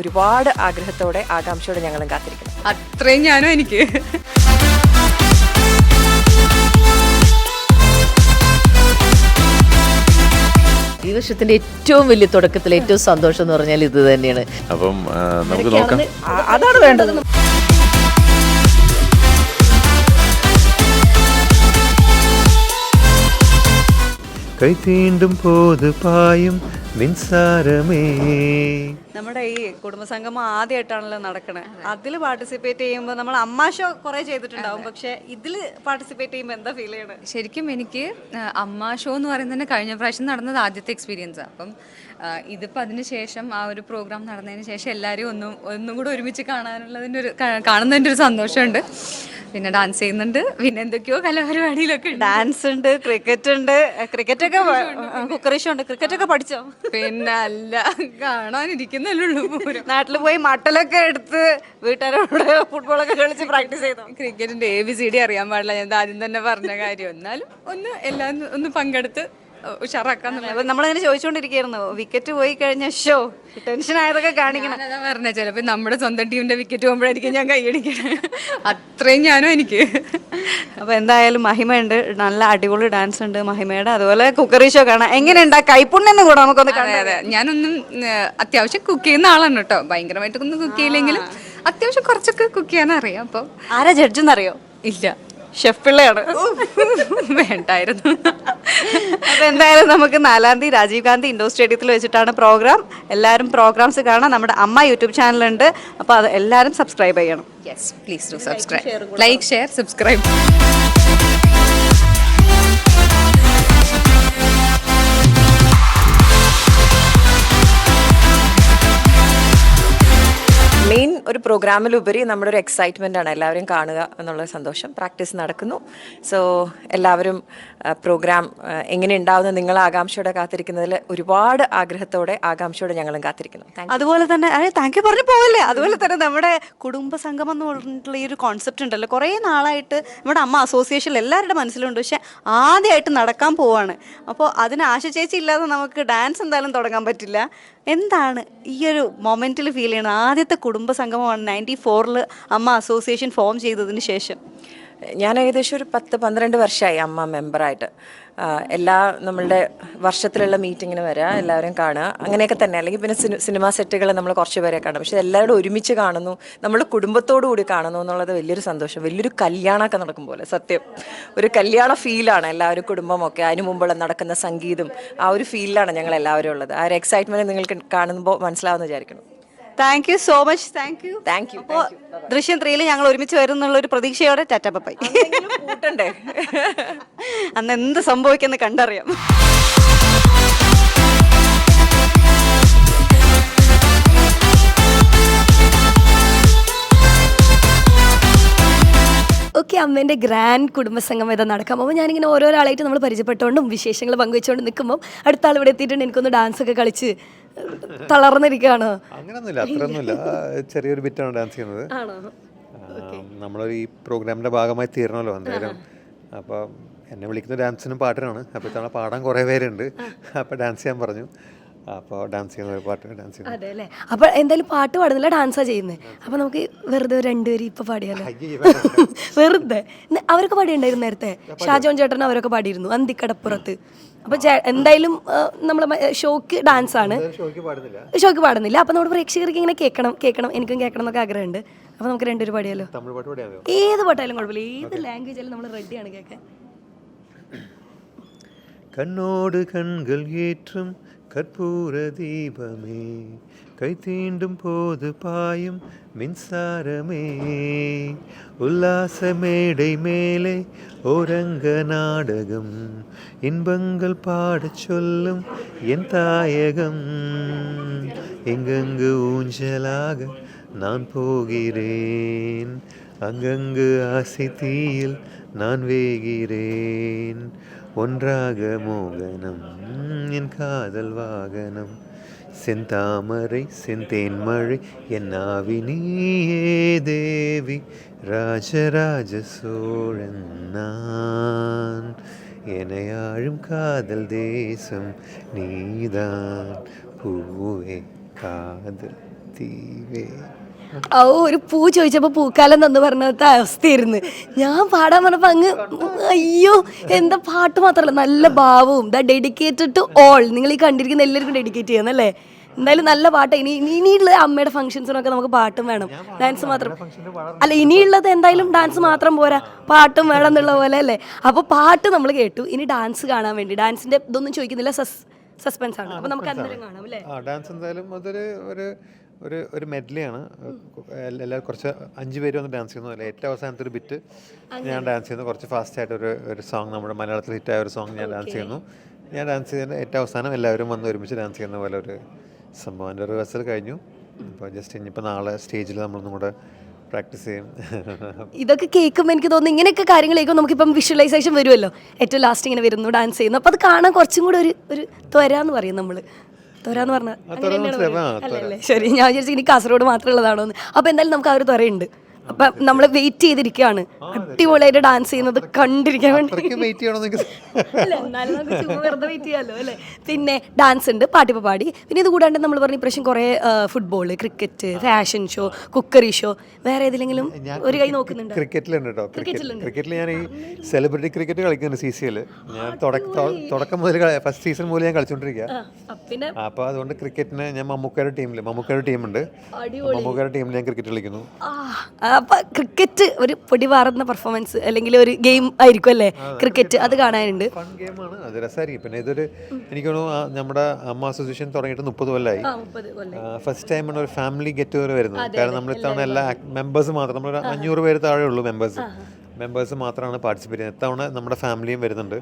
ഒരുപാട് ആഗ്രഹത്തോടെ ആകാംക്ഷയോടെ ഞങ്ങളും കാത്തിരിക്കുന്നു. അത്രയും ഞാനും എനിക്ക് ഈ വർഷത്തിന്റെ ഏറ്റവും വലിയ തുടക്കത്തിൽ ഏറ്റവും സന്തോഷം എന്ന് പറഞ്ഞാൽ ഇത് തന്നെയാണ്. അപ്പം നമുക്ക് നോക്കാം. അതാണ് വേണ്ടത്. കൈ തീണ്ടും പോത് പായും മിൻസാരമേ. നമ്മുടെ ഈ കുടുംബസംഗമം ആദ്യമായിട്ടാണല്ലോ നടക്കണേ. അതിൽ പാർട്ടിസിപ്പേറ്റ് ചെയ്യുമ്പോൾ നമ്മൾ അമ്മ ഷോ കുറെ ചെയ്തിട്ടുണ്ടാവും, പക്ഷെ ഇതിൽ പാർട്ടിസിപ്പേറ്റ് ചെയ്യുമ്പോൾ എന്താ ഫീൽ ചെയ്യണത്? ശരിക്കും എനിക്ക് അമ്മ ഷോ എന്ന് പറയുന്നത് കഴിഞ്ഞ പ്രാവശ്യം നടന്നത് ആദ്യത്തെ എക്സ്പീരിയൻസാണ്. അപ്പം ഇതിപ്പോൾ അതിന് ശേഷം ആ ഒരു പ്രോഗ്രാം നടന്നതിന് ശേഷം എല്ലാവരും ഒന്നും കൂടെ ഒരുമിച്ച് കാണുന്നതിൻ്റെ ഒരു സന്തോഷമുണ്ട്. പിന്നെ ഡാൻസ് ചെയ്യുന്നുണ്ട്, പിന്നെ എന്തൊക്കെയോ കലാപരിപാടിയിലൊക്കെ ഡാൻസ് ഉണ്ട്, ക്രിക്കറ്റ് ഉണ്ട്. ക്രിക്കറ്റൊക്കെ കുക്കറി ഷോ ഉണ്ട്. ക്രിക്കറ്റൊക്കെ പഠിച്ചോ? പിന്നെ അല്ല, കാണാനിരിക്കുന്നല്ലേ പൂരം. നാട്ടിൽ പോയി മട്ടലൊക്കെ എടുത്ത് വീട്ടുകാരോട് ഫുട്ബോളൊക്കെ കളിച്ച് പ്രാക്ടീസ് ചെയ്തോ? ക്രിക്കറ്റിൻ്റെ ABCD അറിയാൻ പാടില്ല, ഞാൻ ആദ്യം തന്നെ പറഞ്ഞ കാര്യം. എന്നാലും എല്ലാം ഒന്ന് പങ്കെടുത്ത് ഉഷാറാക്കാൻ. നമ്മളിങ്ങനെ ചോദിച്ചുകൊണ്ടിരിക്കുകയായിരുന്നു, വിക്കറ്റ് പോയി കഴിഞ്ഞ ഷോ ടെൻഷൻ ആയതൊക്കെ കാണിക്കണം. അതാ പറഞ്ഞത്, ചിലപ്പോൾ നമ്മുടെ സ്വന്തം ടീമിന്റെ വിക്കറ്റ് പോകുമ്പോഴായിരിക്കും ഞാൻ കൈയടിക്കണേ. അത്രയും ഞാനും എനിക്ക്. അപ്പോൾ എന്തായാലും മഹിമയുണ്ട്, നല്ല അടിപൊളി ഡാൻസ് ഉണ്ട് മഹിമയുടെ. അതുപോലെ കുക്കറി ഷോ കാണാം. എങ്ങനെയുണ്ട് ആ കൈപ്പുണ്യെന്ന് കൂടെ നമുക്കൊന്ന് കാണാം. അതെ, ഞാനൊന്നും അത്യാവശ്യം കുക്ക് ചെയ്യുന്ന ആളാണ് കേട്ടോ. ഭയങ്കരമായിട്ടൊന്നും കുക്ക് ചെയ്യില്ലെങ്കിലും അത്യാവശ്യം കുറച്ചൊക്കെ കുക്ക് ചെയ്യാൻ അറിയാം. അപ്പം ആരാ ജഡ്ജെന്നറിയോ? ഇല്ല, ഷെഫ് പിള്ളയാണ്. വേണ്ടായിരുന്നു. അപ്പോൾ എന്തായാലും നമുക്ക് 4-ാം തീയതി രാജീവ് ഗാന്ധി ഇൻഡോർ സ്റ്റേഡിയത്തിൽ വെച്ചിട്ടാണ് പ്രോഗ്രാം. എല്ലാവരും പ്രോഗ്രാംസ് കാണാം. നമ്മുടെ അമ്മ യൂട്യൂബ് ചാനലുണ്ട്, അപ്പോൾ അത് എല്ലാവരും സബ്സ്ക്രൈബ് ചെയ്യണം. Yes, please do subscribe. Like, share, subscribe. Main ഒരു പ്രോഗ്രാമിലുപരി നമ്മുടെ ഒരു എക്സൈറ്റ്മെൻ്റ് ആണ് എല്ലാവരും കാണുക എന്നുള്ള സന്തോഷം. പ്രാക്ടീസ് നടക്കുന്നു. സോ എല്ലാവരും പ്രോഗ്രാം എങ്ങനെ ഉണ്ടാവുന്ന നിങ്ങൾ ആകാംക്ഷയോടെ കാത്തിരിക്കുന്നതിൽ ഒരുപാട് ആഗ്രഹത്തോടെ ആകാംക്ഷയോടെ ഞങ്ങളും കാത്തിരിക്കുന്നു. അതുപോലെ തന്നെ താങ്ക് യു പറഞ്ഞു പോവല്ലേ. അതുപോലെ തന്നെ നമ്മുടെ കുടുംബസംഗമം എന്ന് പറഞ്ഞിട്ടുള്ള ഈ ഒരു കോൺസെപ്റ്റ് ഉണ്ടല്ലോ, കുറേ നാളായിട്ട് നമ്മുടെ അമ്മ അസോസിയേഷനിൽ എല്ലാവരുടെ മനസ്സിലുണ്ട്. പക്ഷെ ആദ്യമായിട്ട് നടക്കാൻ പോവാണ്. അപ്പോൾ അതിന് ആശ ചേച്ചി ഇല്ലാതെ നമുക്ക് ഡാൻസ് എന്തായാലും തുടങ്ങാൻ പറ്റില്ല. എന്താണ് ഈ ഒരു മൊമെൻറ്റിൽ ഫീൽ ചെയ്യുന്നത്? ആദ്യത്തെ കുടുംബസംഗമമാണ് 94-ൽ അമ്മ അസോസിയേഷൻ ഫോം ചെയ്തതിന് ശേഷം. ഞാൻ ഏകദേശം ഒരു 10-12 വർഷമായി അമ്മ മെമ്പറായിട്ട്. എല്ലാ നമ്മളുടെ വർഷത്തിലുള്ള മീറ്റിങ്ങിന് വരിക, എല്ലാവരും കാണുക, അങ്ങനെയൊക്കെ തന്നെ. അല്ലെങ്കിൽ പിന്നെ സിനിമാ സെറ്റുകൾ നമ്മൾ കുറച്ച് പേരെ കാണും. പക്ഷെ എല്ലാവരും ഒരുമിച്ച് കാണുന്നു, നമ്മൾ കുടുംബത്തോടു കൂടി കാണുന്നു എന്നുള്ളത് വലിയൊരു സന്തോഷം. വലിയൊരു കല്യാണമൊക്കെ നടക്കും പോലെ, സത്യം ഒരു കല്യാണ ഫീലാണ്. എല്ലാവരും കുടുംബമൊക്കെ അതിനു മുമ്പുള്ള നടക്കുന്ന സംഗീതം, ആ ഒരു ഫീലിലാണ് ഞങ്ങൾ എല്ലാവരും ഉള്ളത്. ആ ഒരു എക്സൈറ്റ്മെൻറ്റ് നിങ്ങൾക്ക് കാണുമ്പോൾ മനസ്സിലാവുമെന്ന് വിചാരിക്കണം. Thank you so much. Thank you. Thank you. അപ്പോൾ ദൃശ്യം 3-ൽ ഞങ്ങൾ ഒരുമിച്ച് വരുന്നുള്ള ഒരു പ്രതീക്ഷയോടെ ടാറ്റ ബൈ. കൂട്ടണ്ടേ, അന്ന് എന്ത് സംഭവിക്കുമെന്ന് കണ്ടറിയാം. ഓക്കെ, അമ്മേൻ്റെ ഗ്രാൻഡ് കുടുംബസംഗമം ഇതാ നടക്കാം. അപ്പോൾ ഞാനിങ്ങനെ ഓരോരാളായിട്ട് നമ്മൾ പരിചയപ്പെട്ടുകൊണ്ടും വിശേഷങ്ങൾ പങ്കുവെച്ചുകൊണ്ട് നിൽക്കുമ്പോൾ അടുത്ത ആൾ ഇവിടെ എത്തിയിട്ടുണ്ട്. എനിക്കൊന്ന് ഡാൻസൊക്കെ കളിച്ച് തളർന്നിരിക്കുകയാണ്. അങ്ങനെയൊന്നുമില്ല, അത്രയൊന്നുമില്ല. ചെറിയൊരു ബിറ്റാണ് ഡാൻസ് ചെയ്യുന്നത്. നമ്മളൊരു ഈ പ്രോഗ്രാമിൻ്റെ ഭാഗമായി തീരണമല്ലോ എന്തായാലും. അപ്പോൾ എന്നെ വിളിക്കുന്ന ഡാൻസിനും പാട്ടിനാണ്. അപ്പോൾ ഇത്തവണ പാടാൻ കുറേ പേരുണ്ട്. അപ്പോൾ ഡാൻസ് ചെയ്യാൻ പറഞ്ഞു. അപ്പോൾ ഡാൻസ് ചെയ്യുന്ന ഒരു പാട്ട് ഡാൻസ് ചെയ്യുന്നു. അതെ അല്ലേ. അപ്പോൾ എന്തായാലും പാട്ട് പാടുന്നില്ല, ഡാൻസാണ് ചെയ്യുന്നത്. അപ്പോൾ നമുക്ക് വെറുതെ രണ്ടുപേരും ഇപ്പോൾ പാടിയാലോ? വെറുതെ അവരൊക്കെ പാടിയുണ്ടായിരുന്നു നേരത്തെ. ഷാജോൺ ചേട്ടൻ അവരൊക്കെ പാടിയിരുന്നു അന്തിക്കടപ്പുറത്ത്. അപ്പോൾ എന്തായാലും നമ്മൾ ഷോക്ക് ഡാൻസ് ആണ്, ഷോക്ക് പാടുന്നില്ല. അപ്പോൾ നമ്മുടെ പ്രേക്ഷകർക്ക് ഇങ്ങനെ കേൾക്കണം എനിക്കും കേൾക്കണം എന്നൊക്കെ ആഗ്രഹമുണ്ട്. അപ്പോൾ നമുക്ക് രണ്ടുപേരും പാടിയാലോ? ഏത് പാട്ടായാലും കുഴപ്പമില്ല, ഏത് ലാംഗ്വേജ് ആയാലും നമ്മൾ റെഡിയാണ് കേൾക്കാൻ. കണ്ണോട് കൺകൾ ഏറ്റും കർപ്പൂര ദീപമേ, കൈ തീണ്ടും പോത് പായും മിൻസാരമേ, உல்லாசமேடை மேலே ஓரங்க நாடகம், இன்பங்கள் பாடச் சொல்லும் என் தாயகம், எங்கெங்கு ஊஞ்சலாக நான் போகிறேன், அங்கங்கு ஆசை தீயில் நான் வேகிறேன், ஒன்றாக மோகனம் என் காதல் வாகனம், செந்தாமரை செந்தேன்மழை என் ஆவி நீயே தேவி, ராஜராஜ சோழன் நான், எனையாழும் காதல் தேசம் நீதான், பூவே காதல் ദീപേ. ഓ ഒരു പൂ ചോദിച്ചപ്പോൾ പൂക്കാലം തന്നു പറഞ്ഞത്തെ അവസ്ഥയായിരുന്നു. ഞാൻ പാടാൻ പറഞ്ഞപ്പോ അങ്ങ് അയ്യോ എന്താ പാട്ട് മാത്രമല്ല നല്ല ഭാവവും ദ ഡെഡിക്കേറ്റഡ് ടു ഓൾ. നിങ്ങൾ ഈ കണ്ടിരിക്കുന്ന എല്ലാവർക്കും ഡെഡിക്കേറ്റ് ചെയ്യുന്നല്ലേ. എന്തായാലും നല്ല പാട്ട്. ഇനിയുള്ള അമ്മയുടെ ഫംഗ്ഷൻസിനൊക്കെ നമുക്ക് പാട്ടും വേണം, ഡാൻസ് മാത്രം അല്ല. ഇനിയുള്ളത് എന്തായാലും ഡാൻസ് മാത്രം പോരാ, പാട്ടും വേണം എന്നുള്ള പോലെ അല്ലേ. അപ്പോൾ പാട്ട് നമ്മൾ കേട്ടു. ഇനി ഡാൻസ് കാണാൻ വേണ്ടി ഡാൻസിന്റെ ഇതൊന്നും ചോദിക്കുന്നില്ല, സസ്പെൻസ് ആണ്. അപ്പോൾ നമുക്ക് അന്നേരം കാണാം അല്ലേ. ഡാൻസ് എന്തായാലും അതൊരു ഒരു ഒരു ഒരു മെഡ്ലിയാണ്. എല്ലാവരും കുറച്ച് 5 പേര് വന്ന് ഡാൻസ് ചെയ്യുന്നു. ഏറ്റവും അവസാനത്തെ ഒരു ബിറ്റ് ഞാൻ ഡാൻസ് ചെയ്യുന്നു. കുറച്ച് ഫാസ്റ്റായിട്ട് ഒരു സോങ്, നമ്മുടെ മലയാളത്തിൽ ഹിറ്റായ ഒരു സോങ് ഞാൻ ഡാൻസ് ചെയ്യുന്നു. ഞാൻ ഡാൻസ് ചെയ്യുന്ന ഏറ്റവും അവസാനം എല്ലാവരും വന്ന് ഒരുമിച്ച് ഡാൻസ് ചെയ്യുന്ന പോലെ ഒരു സംഭവം. എൻ്റെ റിഹേഴ്സൽ കഴിഞ്ഞു. അപ്പോൾ ജസ്റ്റ് ഇനിയിപ്പോൾ നാളെ സ്റ്റേജിൽ നമ്മളൊന്നും കൂടെ പ്രാക്ടീസ് ചെയ്യും. ഇതൊക്കെ കേൾക്കുമ്പോൾ എനിക്ക് തോന്നുന്നു ഇങ്ങനെയൊക്കെ കാര്യങ്ങൾ കേൾക്കുമ്പോൾ നമുക്കിപ്പം വിഷ്വലൈസേഷൻ വരുമല്ലോ. ഏറ്റവും ലാസ്റ്റ് ഇങ്ങനെ വരുന്നു ഡാൻസ് ചെയ്യുന്നു. അപ്പോൾ അത് കാണാൻ കുറച്ചും കൂടെ ഒരു ത്വരാന്ന് പറയും നമ്മൾ. ത്വരാന്ന് പറഞ്ഞാൽ അല്ലല്ലേ. ശരി, ഞാൻ വിചാരിച്ചു ഇനി കാസർഗോഡ് മാത്രമേ ഉള്ളതാണോ എന്ന്. അപ്പോൾ എന്തായാലും നമുക്ക് ആ ഒരു ത്വരയുണ്ട്. അപ്പം നമ്മൾ വെയിറ്റ് ചെയ്തിരിക്കുകയാണ് അടിപൊളിയായിട്ട് ഡാൻസ് ചെയ്യുന്നത് കണ്ടിരിക്കാൻ വേണ്ടി. അല്ല എന്നാലും നമുക്ക് ചുമ്മാ വെറുതെ വെയിറ്റ് ചെയ്യാമല്ലോ അല്ലേ. പിന്നെ ഡാൻസ് ഉണ്ട്, പാട്ടിപ്പോൾ പാടി. പിന്നെ ഇത് കൂടാണ്ട് നമ്മൾ പറഞ്ഞ ഇപ്രാവശ്യം കുറേ football, cricket, fashion show, cookery show, വേറെ ഏതിലെങ്കിലും ഒരു കൈ നോക്കുന്നുണ്ട്? ക്രിക്കറ്റിലുണ്ട് കേട്ടോ. ക്രിക്കറ്റിൽ ഞാൻ ഈ സെലിബ്രിറ്റി ക്രിക്കറ്റ് കളിക്കുന്നുണ്ട് CCL. ഞാൻ തുടക്കം മുതൽ ഫസ്റ്റ് സീസൺ മുതൽ ഞാൻ കളിച്ചുകൊണ്ടിരിക്കുക. പിന്നെ അപ്പോൾ അതുകൊണ്ട് ക്രിക്കറ്റിന് ഞാൻ മമ്മൂക്കയുടെ ടീമുണ്ട്. മമ്മൂക്കയുടെ ടീമിൽ ഞാൻ ക്രിക്കറ്റ് കളിക്കുന്നു. അപ്പൊ ക്രിക്കറ്റ് ഒരു പൊടി പാറുന്ന പെർഫോമൻസ് അല്ലെങ്കിൽ ഒരു ഗെയിം ആയിരിക്കും അല്ലേ ക്രിക്കറ്റ്, അത് കാണാനുണ്ട്. ഫൺ ഗെയിമാണ്, അത് രസമായിരിക്കും. പിന്നെ ഇതൊരു എനിക്ക് തോന്നുന്നു നമ്മുടെ അമ്മ അസോസിയേഷൻ തുടങ്ങിയിട്ട് 30 കൊല്ലമായി. ഫസ്റ്റ് ടൈമാണ് ഒരു ഫാമിലി ഗെറ്റ് ടുഗദർ വരുന്നത്. കാരണം നമ്മൾ ഇത്തവണ എല്ലാ മെമ്പേഴ്സ് മാത്രം, നമ്മൾ 500 പേര് താഴെ ഉള്ളൂ മെമ്പേഴ്സ് മാത്രമാണ് പാർട്ടിസിപ്പേറ്റ് ചെയ്യുന്നത്. ഇത്തവണ നമ്മുടെ ഫാമിലിയും വരുന്നുണ്ട്,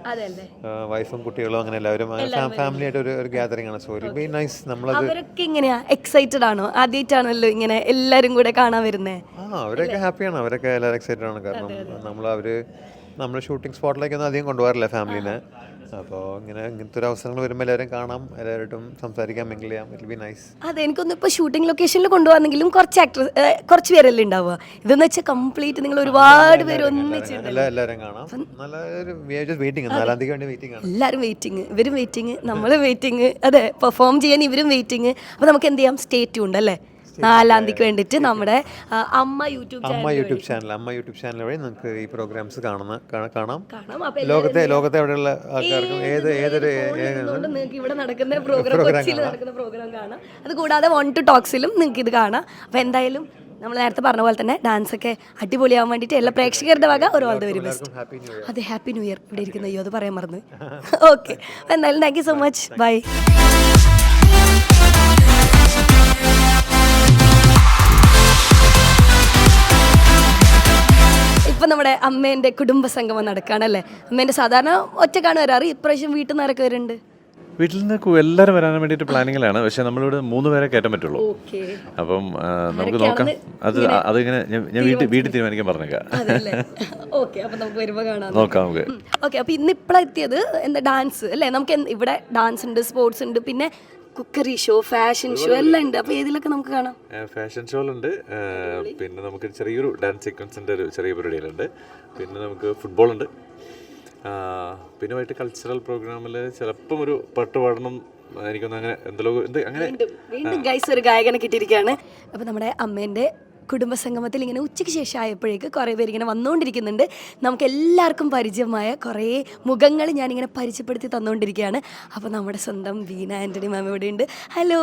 വൈഫും കുട്ടികളും, അങ്ങനെ എല്ലാവരും ഫാമിലി ആയിട്ട് ഒരു ഗ്യാതറിംഗ് ആണ്. So it will be nice. നമ്മളത് അവരൊക്കെ എങ്ങനെയാ എക്സൈറ്റഡ് ആണോ? ആദ്യമായിട്ടാണല്ലോ ഇങ്ങനെ എല്ലാരും കൂടെ കാണാൻ വരുന്നത്? അവരൊക്കെ ഹാപ്പിയാണ്, അവരൊക്കെ എല്ലാവരും എക്സൈറ്റഡ് ആണ്. കാരണം നമ്മൾ ഷൂട്ടിംഗ് സ്പോട്ടിലേക്കൊന്നും അധികം കൊണ്ടുപോകാറില്ല ഫാമിലിനെ. അപ്പോൾ ഇങ്ങനത്തെ ഒരു അവസരങ്ങൾ വരുമ്പോൾ എല്ലാവരും കാണാം, എല്ലാവരും സംസാരിക്കാം, മിങ്കിൾ ചെയ്യാം. It be nice. അതെ, എനിക്കൊന്നും ഇപ്പോൾ ഷൂട്ടിംഗ് ലൊക്കേഷനിൽ കൊണ്ടുപോകാന്നെങ്കിലും കുറച്ച് പേരല്ലേ ഉണ്ടാവുക. ഇതെന്ന് വെച്ചാൽ കംപ്ലീറ്റ് നിങ്ങൾ ഒരുപാട് പേര് ഒന്നിച്ചിട്ടുണ്ടല്ലോ. എല്ലാവരും കാണാം. നല്ലൊരു വെയിറ്റിംഗ്, 4-ാം തീയതിക്ക് വേണ്ടി വെയിറ്റിംഗ് ആണ്. എല്ലാവരും വെയിറ്റിംഗ്, ഇവരും വെയിറ്റിംഗ്, നമ്മളും വെയിറ്റിംഗ്. അതെ, പെർഫോം ചെയ്യാൻ ഇവരും വെയിറ്റിംഗ്. അപ്പോൾ നമുക്ക് എന്ത് ചെയ്യാം, സ്റ്റേ ട്യൂൺഡ് അല്ലേ. 4-ാം തീയതിക്ക് വേണ്ടിയിട്ട് നമ്മുടെ അമ്മ യൂട്യൂബ് ചാനൽ വഴി നിങ്ങൾക്ക് ഈ പ്രോഗ്രാംസ് കാണാം. ലോകത്തെ എവിടെയുള്ള ആൾക്കാർക്കും നിങ്ങൾക്ക് ഇവിടെ നടക്കുന്ന കൊച്ചിയിൽ നടക്കുന്ന പ്രോഗ്രാം കാണാം. അത് കൂടാതെ 1 to Talksലും നിങ്ങൾക്ക് ഇത് കാണാം. അപ്പോൾ എന്തായാലും നമ്മൾ നേരത്തെ പറഞ്ഞ പോലെ തന്നെ ഡാൻസ് ഒക്കെ അടിപൊളിയാവാൻ വേണ്ടിയിട്ട് എല്ലാ പ്രേക്ഷകരുടെ വക ഒരു ഓൾ ദ വെരി ബെസ്റ്റ്. അതെ, ഹാപ്പി ന്യൂ ഇയർ. ഇവിടെ ഇരിക്കുന്ന അയ്യോ അത് പറയാൻ മറന്ന്. ഓക്കെ, എന്തായാലും thank you so much. Bye. ഇപ്പം നമ്മുടെ അമ്മേൻ്റെ കുടുംബസംഗമം നടക്കുകയാണല്ലേ. അമ്മേൻ്റെ സാധാരണ ഒറ്റക്കാണ് വരാറ്, ഇപ്രാവശ്യം വീട്ടിൽ നിന്ന് ആരൊക്കെ വരുന്നുണ്ട്? വീട്ടിൽ നിന്ന് എല്ലാവരും വരാൻ വേണ്ടിയിട്ട് പ്ലാനിങ്ങിലാണ്. പക്ഷെ നമ്മളിവിടെ 3 പേരെ കയറ്റാൻ പറ്റുള്ളൂ. അപ്പം നമുക്ക് നോക്കാം. അതിങ്ങനെ ഞാൻ വീട്ടിൽ തീരുമാനിക്കാൻ പറഞ്ഞേക്കാം. നോക്കാം നമുക്ക്. ഓക്കെ, അപ്പോൾ ഇന്ന് ഇപ്പോഴെത്തിയത് എന്താ ഡാൻസ് അല്ലേ. നമുക്ക് ഇവിടെ ഡാൻസ് ഉണ്ട്, സ്പോർട്സ് ഉണ്ട്, പിന്നെ കുക്കറി ഷോ, ഫാഷൻ ഷോ എല്ലാം ഉണ്ട്. അപ്പോൾ ഏതിലൊക്കെ നമുക്ക് കാണാം? ഫാഷൻ ഷോയിലുണ്ട്, പിന്നെ നമുക്ക് ചെറിയൊരു ഡാൻസ് സീക്വൻസിൻ്റെ ഒരു ചെറിയ പരിപാടിയിലുണ്ട്, പിന്നെ നമുക്ക് ഫുട്ബോൾ ഉണ്ട്, പിന്നെ വൈകിട്ട് കൾച്ചറൽ പ്രോഗ്രാമിൽ ചിലപ്പം ഒരു പാട്ട് പാടണം. എനിക്കൊന്നും അങ്ങനെ വീണ്ടും ഗൈസ് ഒരു ഗായകനെ കിട്ടിയിരിക്കുകയാണ്. അപ്പോൾ നമ്മുടെ അമ്മേൻ്റെ കുടുംബസംഗമത്തിൽ ഇങ്ങനെ ഉച്ചയ്ക്ക് ശേഷം ആയപ്പോഴേക്ക് കുറേ പേര് ഇങ്ങനെ വന്നുകൊണ്ടിരിക്കുന്നുണ്ട്. നമുക്ക് എല്ലാവർക്കും പരിചയമായ കുറേ മുഖങ്ങൾ ഞാനിങ്ങനെ പരിചയപ്പെടുത്തി തന്നുകൊണ്ടിരിക്കുകയാണ്. അപ്പോൾ നമ്മുടെ സ്വന്തം വീണ ആൻ്റണി മാം ഇവിടെ ഉണ്ട്. Hello,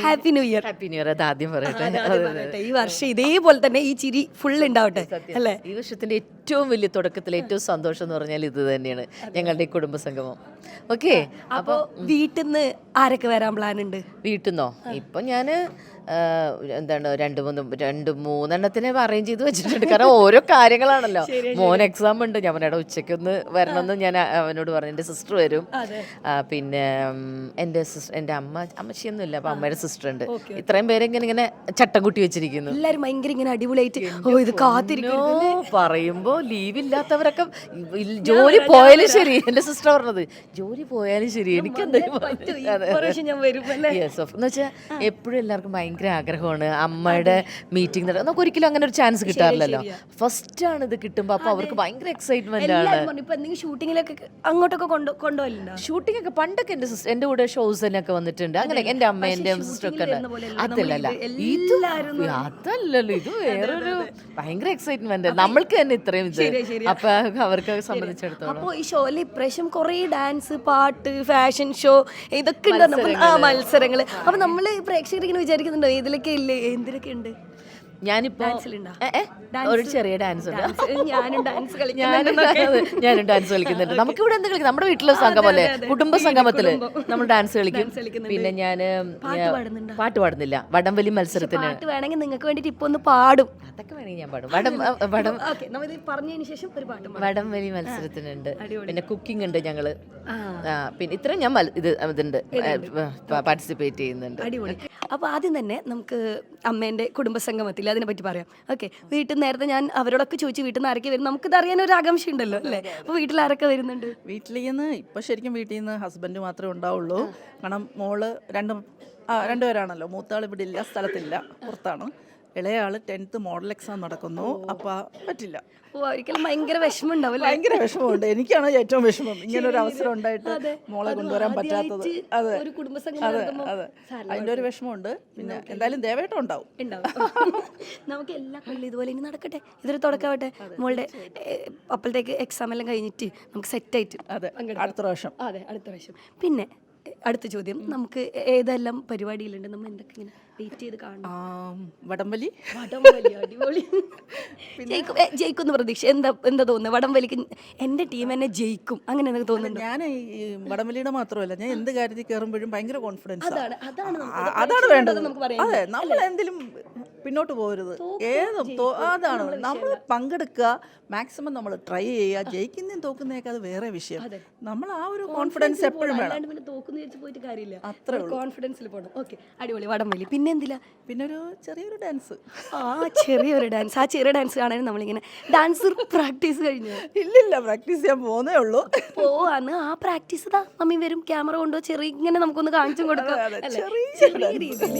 happy new year. Happy new year. അത് ആദ്യം പറയട്ടെ. ഈ വർഷം ഇതേപോലെ തന്നെ ഈ ചിരി ഫുൾ ഉണ്ടാവട്ടെ അല്ലേ. ഈ വർഷത്തിന്റെ ഏറ്റവും വലിയ തുടക്കത്തിൽ ഏറ്റവും സന്തോഷം എന്ന് പറഞ്ഞാൽ ഇത് തന്നെയാണ്, ഞങ്ങളുടെ ഈ കുടുംബസംഗമം. ഓക്കെ, അപ്പോൾ വീട്ടിൽ നിന്ന് ആരൊക്കെ വരാൻ പ്ലാൻ ഉണ്ട്? വീട്ടിൽ നിന്നോ? ഇപ്പം ഞാൻ എന്താണ് 2-3 എണ്ണത്തിനെ അറേഞ്ച് ചെയ്ത് വെച്ചിട്ടുണ്ട്. കാരണം ഓരോ കാര്യങ്ങളാണല്ലോ. മോൻ എക്സാം ഉണ്ട്. ഞാൻ പറഞ്ഞ ഉച്ചയ്ക്കൊന്ന് വരണമെന്ന് ഞാൻ അവനോട് പറഞ്ഞു. എൻ്റെ സിസ്റ്റർ വരും, പിന്നെ എൻ്റെ അമ്മച്ചിയൊന്നും ഇല്ല, അപ്പം അമ്മയുടെ സിസ്റ്റർ ഉണ്ട്. ഇത്രയും പേരെ ഇങ്ങനെ ചട്ടം കുട്ടി വെച്ചിരിക്കുന്നു. എല്ലാവരും ഭയങ്കര ഇങ്ങനെ അടിപൊളിയായിട്ട് ഇത് കാത്തിരിക്കുന്നു. പറയുമ്പോ ലീവ് ഇല്ലാത്തവരൊക്കെ ജോലി പോയാലും ശരി, എൻ്റെ സിസ്റ്റർ പറഞ്ഞത് ജോലി പോയാലും ശരി എനിക്ക് എന്തായാലും എന്ന് വെച്ചാൽ എപ്പോഴും എല്ലാവർക്കും ഭയങ്കര ഭയങ്കര ആഗ്രഹമാണ് അമ്മയുടെ മീറ്റിംഗ് നമുക്ക് ഒരിക്കലും അങ്ങനെ ഒരു ചാൻസ് കിട്ടാറില്ലല്ലോ. ഫസ്റ്റ് ആണ് ഇത് കിട്ടുമ്പോൾ അപ്പോൾ അവർക്ക് ഭയങ്കര എക്സൈറ്റ്മെന്റ് ആണ്. ഇപ്പൊ എന്തെങ്കിലും ഷൂട്ടിങ്ങിലൊക്കെ അങ്ങോട്ടൊക്കെ കൊണ്ടുപോയില്ല? ഷൂട്ടിംഗ് ഒക്കെ പണ്ടൊക്കെ എൻ്റെ കൂടെ ഷോസിനൊക്കെ വന്നിട്ടുണ്ട്. അങ്ങനെ എൻ്റെ അമ്മ എൻ്റെ സിസ്റ്റർ ഒക്കെ അതല്ലല്ലോ, ഇത് വേറൊരു ഭയങ്കര എക്സൈറ്റ്മെന്റ് നമ്മൾക്ക് തന്നെ ഇത്രയും ഇത്. അപ്പൊ അവർക്ക് സംബന്ധിച്ചിടത്തോളം അപ്പോൾ ഈ ഷോയിൽ ഇപ്രാവശ്യം കുറേ ഡാൻസ്, പാട്ട്, ഫാഷൻ ഷോ ഇതൊക്കെ ഉണ്ട്, മത്സരങ്ങൾ. അപ്പൊ നമ്മള് പ്രേക്ഷകർ ഇങ്ങനെ വിചാരിക്കുന്നുണ്ടോ ഇതിലൊക്കെ ഇല്ലേ, എന്തിലൊക്കെ ഉണ്ട്? ഞാനിപ്പോ ഒരു ചെറിയ ഡാൻസ് ഉണ്ട്. ഞാനും ഡാൻസ് ഞാനും ഡാൻസ് കളിക്കുന്നുണ്ട്. നമുക്ക് ഇവിടെ എന്ത് കളിക്കും, നമ്മുടെ വീട്ടിലെ സംഘം പോലെ കുടുംബ സംഗമത്തില് നമ്മൾ ഡാൻസ് കളിക്കും. പിന്നെ ഞാൻ പാട്ട് പാടുന്നില്ല, വടംവലി മത്സരത്തിന്. പാട്ട് വേണമെങ്കിൽ നിങ്ങൾക്ക് വേണ്ടിട്ട് ഇപ്പൊ ഒന്ന് പാടും. അതൊക്കെ വേണമെങ്കിൽ ഞാൻ പാടും. പറഞ്ഞതിന് ശേഷം ഒരു പാട്ട് വടംവലി മത്സരത്തിനുണ്ട്. പിന്നെ കുക്കിംഗ് ഉണ്ട് ഞങ്ങള്. പിന്നെ ഇത്രയും ഞാൻ ഇതുണ്ട് പാർട്ടിസിപ്പേറ്റ് ചെയ്യുന്നുണ്ട്. അടിപൊളി. അപ്പൊ ആദ്യം തന്നെ നമുക്ക് അമ്മേന്റെ കുടുംബസംഗമത്തിൽ അതിനെ പറ്റി പറയാം. ഓക്കെ, വീട്ടിൽ നേരത്തെ ഞാൻ അവരോടൊക്കെ ചോദിച്ചു വീട്ടിൽ നിന്ന് ആരൊക്കെ വരും, നമുക്കിത് അറിയാൻ ഒരു ആകാംക്ഷ ഉണ്ടല്ലോ അല്ലേ? അപ്പൊ വീട്ടിൽ ആരൊക്കെ വരുന്നുണ്ട്? വീട്ടിൽ നിന്ന് ഇപ്പം ശരിക്കും വീട്ടിൽ നിന്ന് ഹസ്ബൻഡ് മാത്രമേ ഉണ്ടാവുള്ളൂ. കാരണം മോള് രണ്ടുപേരാണല്ലോ. മൂത്താൾ ഇവിടെ ഇല്ല, സ്ഥലത്തില്ല, പുറത്താണ്. ഇളയാള് 10th മോഡൽ എക്സാം നടക്കുന്നു. അപ്പം പറ്റില്ല. ഒരിക്കലും ഭയങ്കര വിഷമം ഉണ്ടാവും. ഭയങ്കര വിഷമമുണ്ട്. എനിക്കാണ് ഏറ്റവും വിഷമം ഇങ്ങനെ ഒരു അവസരം ഉണ്ടായിട്ട് മോളെ കൊണ്ടുവരാൻ പറ്റാത്തത്. അതെ അതെ അതെ, അതിൻ്റെ ഒരു വിഷമമുണ്ട്. പിന്നെ എന്തായാലും ദേവേട്ടം ഉണ്ടാവും. നമുക്ക് എല്ലാ കൊല്ലം ഇതുപോലെ ഇനി നടക്കട്ടെ, ഇതൊരു തുടക്കാവട്ടെ. മോളുടെ അപ്പോഴത്തേക്ക് എക്സാം എല്ലാം കഴിഞ്ഞിട്ട് നമുക്ക് സെറ്റായിട്ട് അടുത്ത പ്രാവശ്യം. അതെ, അടുത്ത പ്രാവശ്യം. പിന്നെ അടുത്ത ചോദ്യം, നമുക്ക് ഏതെല്ലാം പരിപാടിയിലുണ്ട്, നമ്മൾ എന്തൊക്കെ ഇങ്ങനെ വെയിറ്റ് ചെയ്ത് കാണണം? വടംവലി. അടിപൊളി. ജയിക്കുന്ന പ്രതീക്ഷ എന്താ തോന്നുന്നത്? വടംവലിക്ക് എൻ്റെ ടീം എന്നെ ജയിക്കും അങ്ങനെ എന്തൊക്കെ തോന്നുന്നുണ്ട്? ഞാൻ ഈ വടംവലിയുടെ മാത്രമല്ല, ഞാൻ എന്ത് കാര്യത്തിൽ കയറുമ്പോഴും ഭയങ്കര കോൺഫിഡൻസ്. അതാണ് വേണ്ടത്. അതെ, നമ്മൾ എന്തെങ്കിലും പിന്നോട്ട് പോകരുത്. അതാണ് നമ്മൾ പങ്കെടുക്കുക, മാക്സിമം നമ്മൾ ട്രൈ ചെയ്യുക. ജയിക്കുന്നതും തോക്കുന്നതൊക്കെ അത് വേറെ വിഷയം. നമ്മൾ ആ ഒരു കോൺഫിഡൻസ് എപ്പോഴും വേണം. പോയിട്ട് കാര്യമില്ല, അത്രേ കോൺഫിഡൻസിൽ പോകണം. ഓക്കെ, അടിപൊളി. വടംവലി. പിന്നെ എന്തില്ല? പിന്നെ ഒരു ചെറിയൊരു ഡാൻസ്. ചെറിയൊരു ഡാൻസ്. ആ ചെറിയ ഡാൻസ് കാണാൻ നമ്മളിങ്ങനെ ഡാൻസ് പ്രാക്ടീസ് കഴിഞ്ഞു? ഇല്ലില്ല, പ്രാക്ടീസ് ചെയ്യാൻ പോകുന്നേ ഉള്ളൂ. പോവാന്ന് ആ പ്രാക്ടീസ് ഇതാ മമ്മി വരും, ക്യാമറ കൊണ്ടോ ചെറിയ ഇങ്ങനെ നമുക്കൊന്ന് കാണിച്ചും കൊടുക്കാം. ചെറിയ രീതിയിൽ.